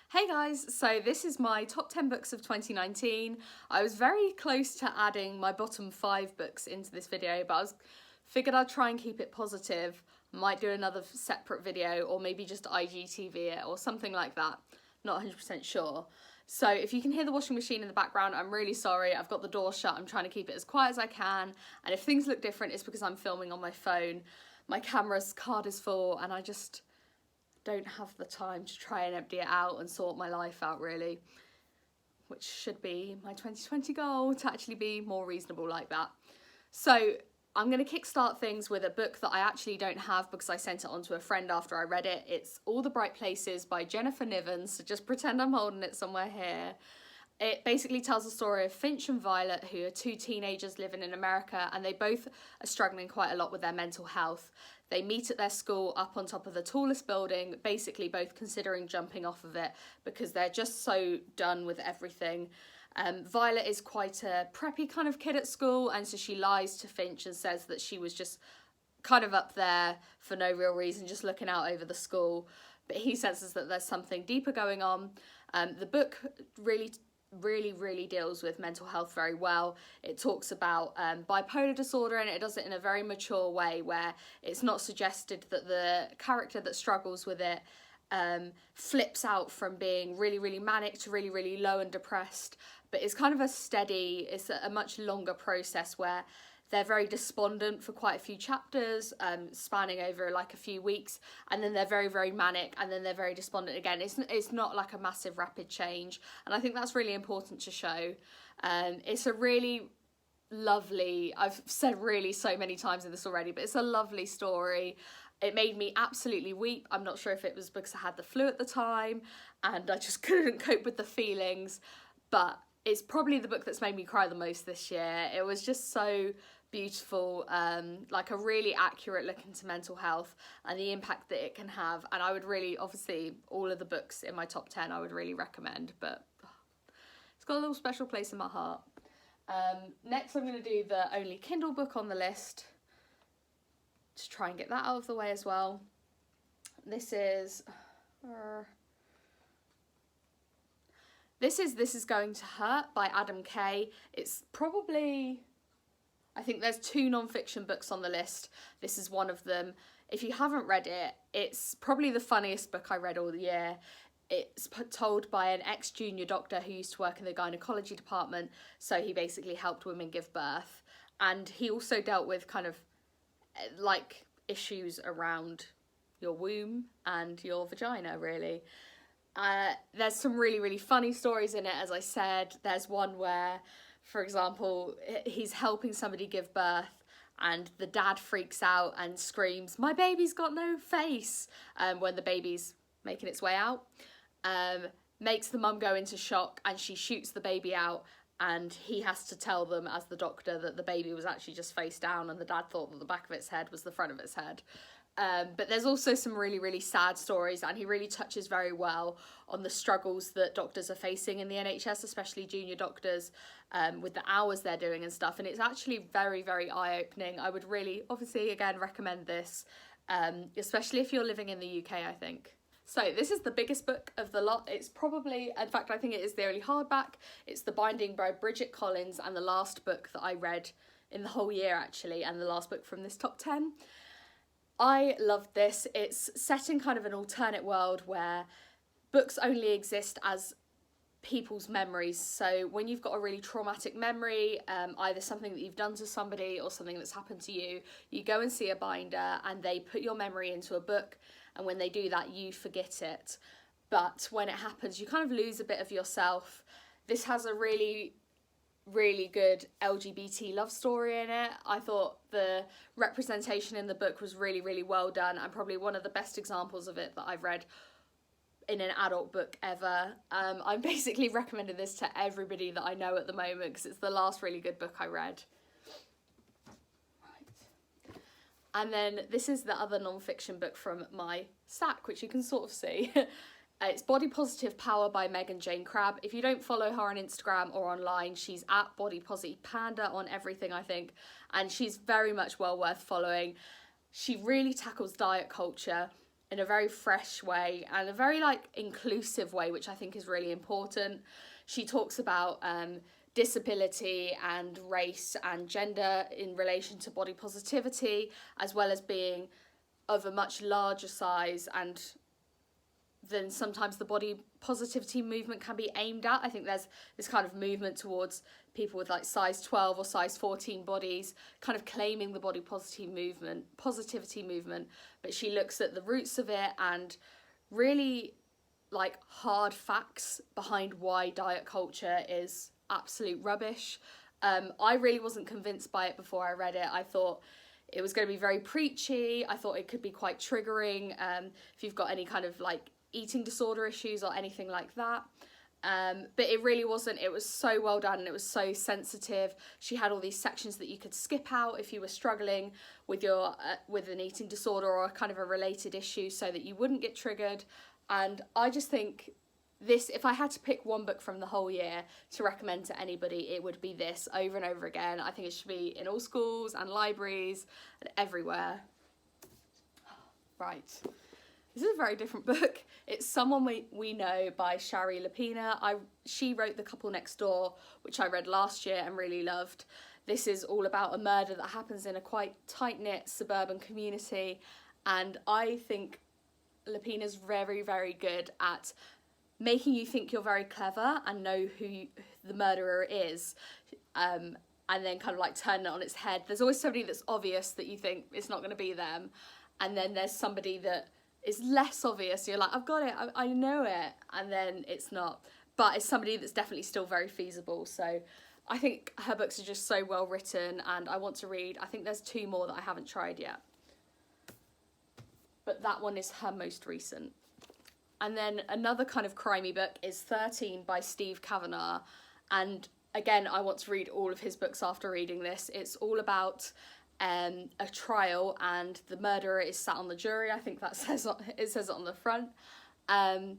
Hey guys, so this is my top 10 books of 2019. I was very close to adding my bottom 5 books into this video, but figured I'd try and keep it positive. Might do another separate video or maybe just IGTV it or something like that. Not 100% sure. So if you can hear the washing machine in the background, I'm really sorry. I've got the door shut. I'm trying to keep it as quiet as I can. And if things look different, it's because I'm filming on my phone. My camera's card is full and I just don't have the time to try and empty it out and sort my life out, really, which should be my 2020 goal, to actually be more reasonable like that. So I'm going to kickstart things with a book that I actually don't have because I sent it on to a friend after I read it. It's All the Bright Places by Jennifer Niven, so just pretend I'm holding it somewhere here. It basically tells the story of Finch and Violet, who are two teenagers living in America, and they both are struggling quite a lot with their mental health. They meet at their school up on top of the tallest building, basically both considering jumping off of it because they're just so done with everything. Violet is quite a preppy kind of kid at school, and so she lies to Finch and says that she was just kind of up there for no real reason, just looking out over the school. But he senses that there's something deeper going on. The book really deals with mental health very well. It talks about bipolar disorder, and it does it in a very mature way where it's not suggested that the character that struggles with it flips out from being really manic to really low and depressed, but it's kind of it's a much longer process where they're very despondent for quite a few chapters, spanning over like a few weeks, and then they're very manic, and then they're very despondent again. It's not like a massive rapid change, and I think that's really important to show. It's a really lovely, I've said really so many times in this already, but it's a lovely story. It made me absolutely weep. I'm not sure if it was because I had the flu at the time and I just couldn't cope with the feelings, but it's probably the book that's made me cry the most this year. It was just so beautiful, like a really accurate look into mental health and the impact that it can have. And I would really, obviously, all of the books in my top 10 I would really recommend, but it's got a little special place in my heart. Next I'm going to do the only Kindle book on the list to try and get that out of the way as well. This is Going to Hurt by Adam Kay. It's probably, I think there's 2 non-fiction books on the list. This is one of them. If you haven't read it, it's probably the funniest book I read all the year. It's told by an ex-junior doctor who used to work in the gynecology department, so he basically helped women give birth. And he also dealt with kind of like issues around your womb and your vagina, really. There's some really funny stories in it, as I said. There's one where, for example, he's helping somebody give birth and the dad freaks out and screams, "My baby's got no face," when the baby's making its way out. Makes the mum go into shock and she shoots the baby out, and he has to tell them as the doctor that the baby was actually just face down and the dad thought that the back of its head was the front of its head. But there's also some really sad stories, and he really touches very well on the struggles that doctors are facing in the NHS, especially junior doctors, with the hours they're doing and stuff. And it's actually very eye-opening. I would really, obviously, again, recommend this, especially if you're living in the UK, I think. So this is the biggest book of the lot. It's probably, in fact, I think it is the only hardback. It's The Binding by Bridget Collins, and the last book that I read in the whole year, actually, and the last book from this top 10. I loved this. It's set in kind of an alternate world where books only exist as people's memories. So when you've got a really traumatic memory, either something that you've done to somebody or something that's happened to you, you go and see a binder and they put your memory into a book, and when they do that, you forget it. But when it happens, you kind of lose a bit of yourself. This has a really good LGBT love story in it. I thought the representation in the book was really well done, and probably one of the best examples of it that I've read in an adult book ever. I'm basically recommending this to everybody that I know at the moment because it's the last really good book I read. Right. And then this is the other non-fiction book from my stack, which you can sort of see. It's Body Positive Power by Jayne Crabbe. If you don't follow her on Instagram or online, she's at Body Positive Panda on everything, I think, and she's very much well worth following. She really tackles diet culture in a very fresh way and a very like inclusive way, which I think is really important. She talks about disability and race and gender in relation to body positivity, as well as being of a much larger size and than sometimes the body positivity movement can be aimed at. I think there's this kind of movement towards people with like size 12 or size 14 bodies kind of claiming the body positivity movement, but she looks at the roots of it and really like hard facts behind why diet culture is absolute rubbish. I really wasn't convinced by it before I read it. I thought it was going to be very preachy. I thought it could be quite triggering if you've got any kind of like eating disorder issues or anything like that. But it really wasn't. It was so well done and it was so sensitive. She had all these sections that you could skip out if you were struggling with your with an eating disorder or kind of a related issue, so that you wouldn't get triggered. And I just think this, if I had to pick one book from the whole year to recommend to anybody, it would be this over and over again. I think it should be in all schools and libraries and everywhere. Right. This is a very different book. It's Someone We Know by Shari Lapena. She wrote The Couple Next Door, which I read last year and really loved. This is all about a murder that happens in a quite tight-knit suburban community, and I think Lapena's very, very good at making you think you're very clever and know who the murderer is, and then kind of like turn it on its head. There's always somebody that's obvious that you think it's not going to be them, and then there's somebody that is less obvious. You're like, I've got it, I know it, and then it's not. But it's somebody that's definitely still very feasible. So I think her books are just so well written, and I want to read. I think there's 2 more that I haven't tried yet, but that one is her most recent. And then another kind of crimey book is 13 by Steve Cavanagh, and again, I want to read all of his books after reading this. It's all about a trial, and the murderer is sat on the jury. I think that says it on the front, and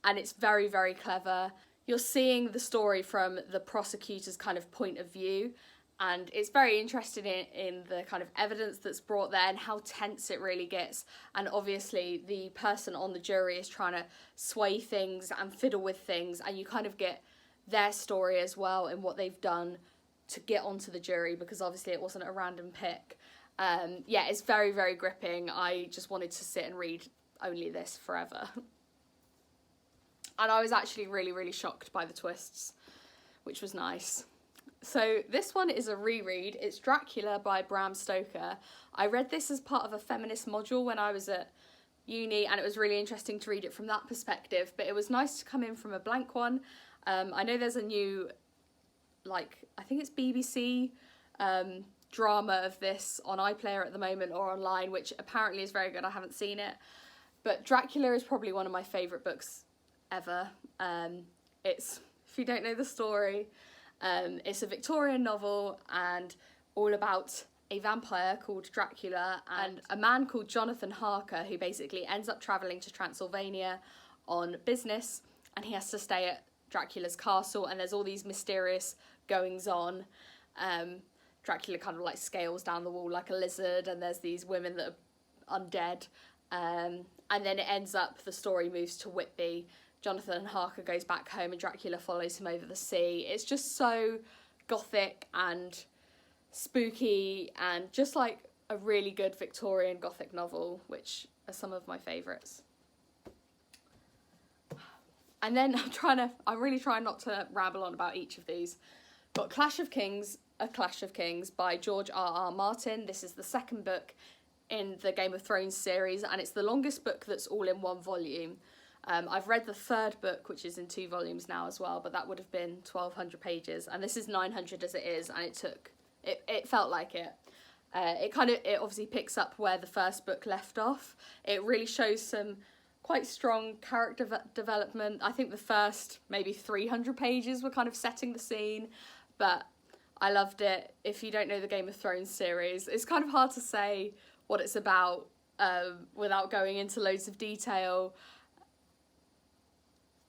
it's very, very clever. You're seeing the story from the prosecutor's kind of point of view, and it's very interesting in the kind of evidence that's brought there and how tense it really gets. And obviously the person on the jury is trying to sway things and fiddle with things, and you kind of get their story as well and what they've done to get onto the jury, because obviously it wasn't a random pick. Yeah, it's very, very gripping. I just wanted to sit and read only this forever. And I was actually really, really shocked by the twists, which was nice. So this one is a reread. It's Dracula by Bram Stoker. I read this as part of a feminist module when I was at uni, and it was really interesting to read it from that perspective, but it was nice to come in from a blank one. I know there's a new, like, I think it's BBC drama of this on iPlayer at the moment or online, which apparently is very good. I haven't seen it, but Dracula is probably one of my favourite books ever. It's, if you don't know the story, it's a Victorian novel and all about a vampire called Dracula and a man called Jonathan Harker, who basically ends up travelling to Transylvania on business, and he has to stay at Dracula's castle, and there's all these mysterious goings on. Dracula kind of like scales down the wall like a lizard, and there's these women that are undead, and then it ends up, the story moves to Whitby. Jonathan Harker goes back home and Dracula follows him over the sea. It's just so gothic and spooky and just like a really good Victorian gothic novel, which are some of my favourites. And then I'm really trying not to ramble on about each of these. Got Clash of Kings, A Clash of Kings by George R.R. Martin. This is the second book in the Game of Thrones series, and it's the longest book that's all in one volume. I've read the third book, which is in 2 volumes now as well, but that would have been 1,200 pages, and this is 900 as it is, and it felt like it. It obviously picks up where the first book left off. It really shows some quite strong character development. I think the first maybe 300 pages were kind of setting the scene, but I loved it. If you don't know the Game of Thrones series, it's kind of hard to say what it's about without going into loads of detail.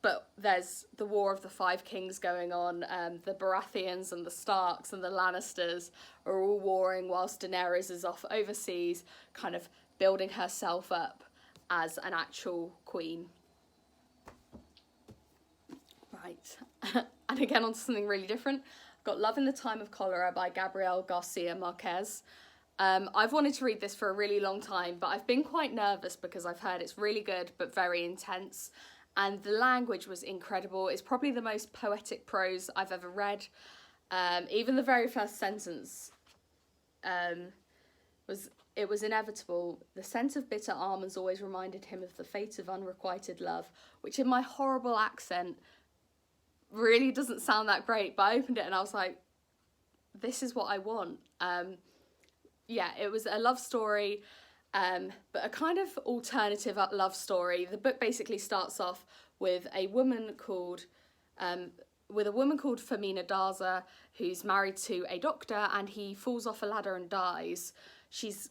But there's the War of the Five Kings going on. The Baratheons and the Starks and the Lannisters are all warring whilst Daenerys is off overseas, kind of building herself up. as an actual queen. Right, and again onto something really different. I've got Love in the Time of Cholera by Gabriel, Garcia, Marquez. I've wanted to read this for a really long time, but I've been quite nervous because I've heard it's really good but very intense, and the language was incredible. It's probably the most poetic prose I've ever read. Even the very first sentence was inevitable. The scent of bitter almonds always reminded him of the fate of unrequited love, which in my horrible accent really doesn't sound that great, but I opened it and I was like, this is what I want. Yeah, it was a love story, but a kind of alternative love story. The book basically starts off with a woman called Femina Daza, who's married to a doctor, and he falls off a ladder and dies. She's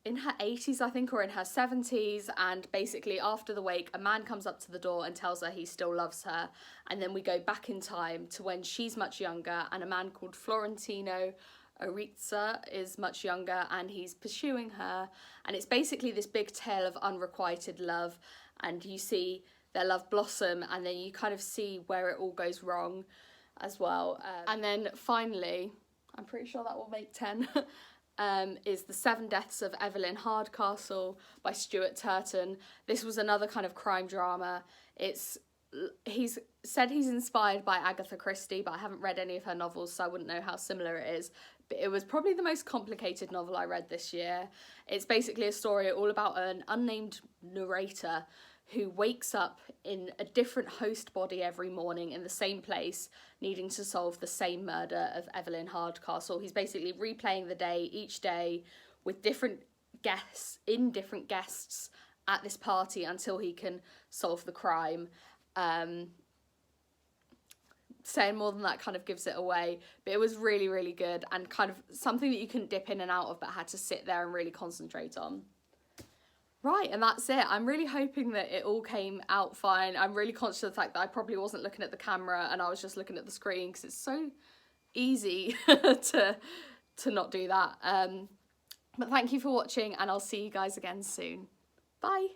in her 80s, I think, or in her 70s, and basically after the wake, a man comes up to the door and tells her he still loves her, and then we go back in time to when she's much younger, and a man called Florentino Arizza is much younger, and he's pursuing her, and it's basically this big tale of unrequited love, and you see their love blossom, and then you kind of see where it all goes wrong as well. And then finally, I'm pretty sure that will make 10, is The Seven Deaths of Evelyn Hardcastle by Stuart Turton. This was another kind of crime drama. He's said he's inspired by Agatha Christie, but I haven't read any of her novels, so I wouldn't know how similar it is. But it was probably the most complicated novel I read this year. It's basically a story all about an unnamed narrator who wakes up in a different host body every morning in the same place, needing to solve the same murder of Evelyn Hardcastle. He's basically replaying the day each day with different guests at this party until he can solve the crime. Saying more than that kind of gives it away, but it was really, really good, and kind of something that you couldn't dip in and out of but had to sit there and really concentrate on. Right, and that's it. I'm really hoping that it all came out fine. I'm really conscious of the fact that I probably wasn't looking at the camera and I was just looking at the screen, because it's so easy to not do that. But thank you for watching, and I'll see you guys again soon. Bye.